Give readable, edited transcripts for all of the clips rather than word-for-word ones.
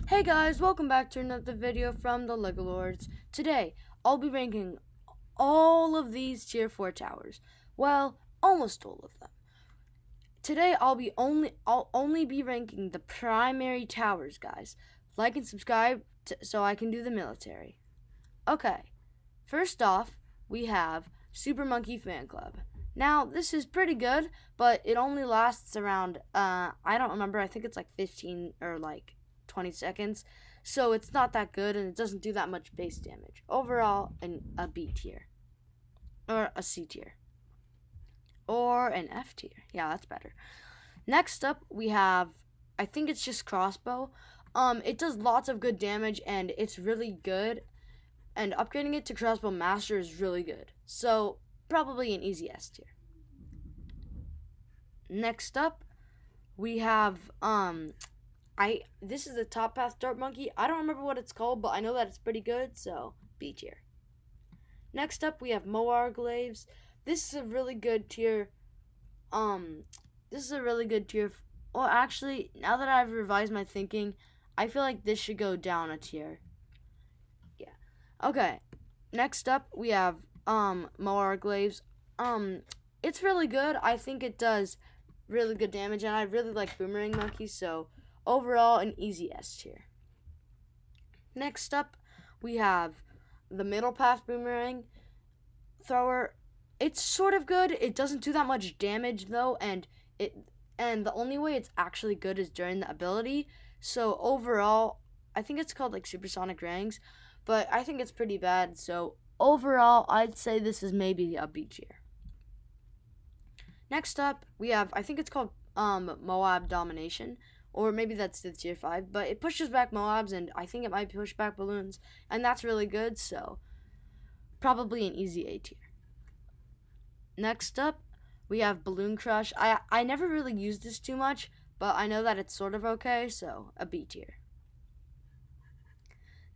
Hey guys, welcome back to another video from the Lego Lords. Today, I'll be ranking all of these tier 4 towers. Well, almost all of them. Today, I'll only be ranking the primary towers, guys. Like and subscribe so I can do the military. Okay, first off, we have Super Monkey Fan Club. Now, this is pretty good, but it only lasts around, I don't remember, I think it's like 15 or like 20 seconds. So it's not that good and it doesn't do that much base damage. Overall, a B tier. Or a C tier. Or an F tier. Yeah, that's better. Next up, we have, I think it's just Crossbow. It does lots of good damage and it's really good. And upgrading it to Crossbow Master is really good. So, probably an easy S tier. Next up, we have, this is the Top Path Dart Monkey. I don't remember what it's called, but I know that it's pretty good, so B tier. Next up, we have Moar Glaives. This is a really good tier. Well, actually, now that I've revised my thinking, I feel like this should go down a tier. Yeah. Okay. Next up, we have Moar Glaives. It's really good. I think it does really good damage, and I really like Boomerang Monkeys, so overall, an easy S tier. Next up, we have the Middle Path Boomerang Thrower. It's sort of good. It doesn't do that much damage though, and the only way it's actually good is during the ability. So overall, I think it's called like Supersonic Rings, but I think it's pretty bad. So overall, I'd say this is maybe a B tier. Next up, we have, I think it's called Moab Domination, or maybe that's the tier 5, but it pushes back Moabs, and I think it might push back balloons, and that's really good, so probably an easy A tier. Next up, we have Balloon Crush. I never really used this too much, but I know that it's sort of okay, so a B tier.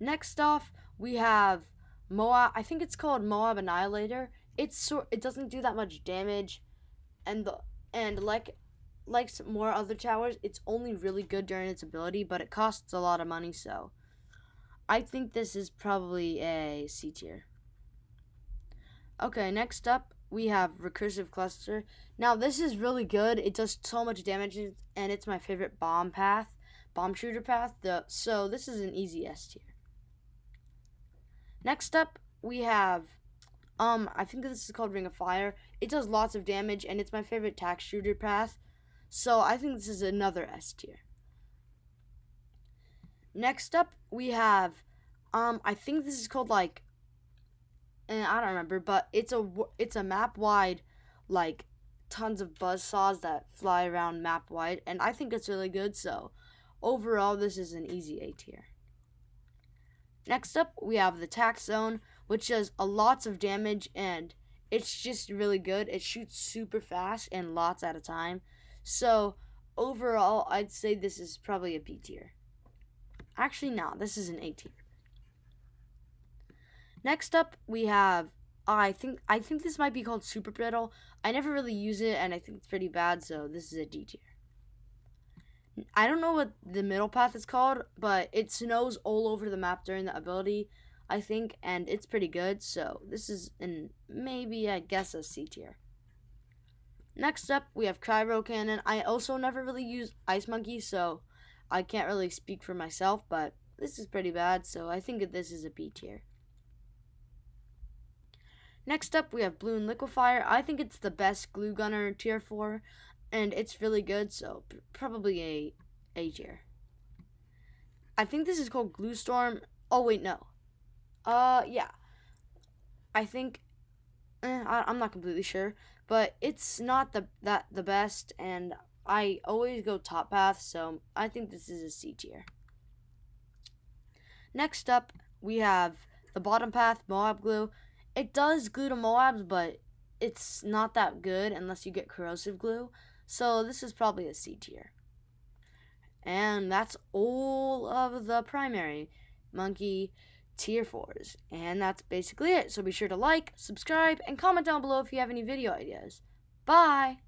Next off, we have Moab. I think it's called Moab Annihilator. It doesn't do that much damage, and like some more other towers, it's only really good during its ability, but it costs a lot of money, so I think this is probably a C tier. Okay, next up, we have Recursive Cluster. Now, this is really good. It does so much damage, and it's my favorite bomb shooter path. So this is an easy S tier. Next up, we have, I think this is called Ring of Fire. It does lots of damage, and it's my favorite tax shooter path. So I think this is another S tier. Next up, we have, I think this is called like, I don't remember, but it's a map wide, like tons of buzzsaws that fly around map wide, and I think it's really good. So overall, this is an easy A tier. Next up, we have the Tax Zone, which does lots of damage, and it's just really good. It shoots super fast and lots at a time. So overall, I'd say this is probably a B tier. Actually, no, this is an A tier. Next up, we have, I think this might be called Super Brittle. I never really use it, and I think it's pretty bad, so this is a D tier. I don't know what the middle path is called, but it snows all over the map during the ability, I think, and it's pretty good, so this is maybe, I guess, a C tier. Next up, we have Cryo Cannon. I also never really use Ice Monkey, so I can't really speak for myself, but this is pretty bad, so I think this is a B tier. Next up, we have Balloon Liquefier. I think it's the best glue gunner tier 4, and it's really good, so probably A tier. I think this is called Glue Storm. Oh, wait, no. Yeah. I think, I'm not completely sure, but it's not the best, and I always go top path, so I think this is a C tier. Next up, we have the bottom path, Moab Glue. It does glue to Moabs, but it's not that good unless you get corrosive glue. So this is probably a C tier. And that's all of the primary monkey tier 4s. And that's basically it. So be sure to like, subscribe, and comment down below if you have any video ideas. Bye!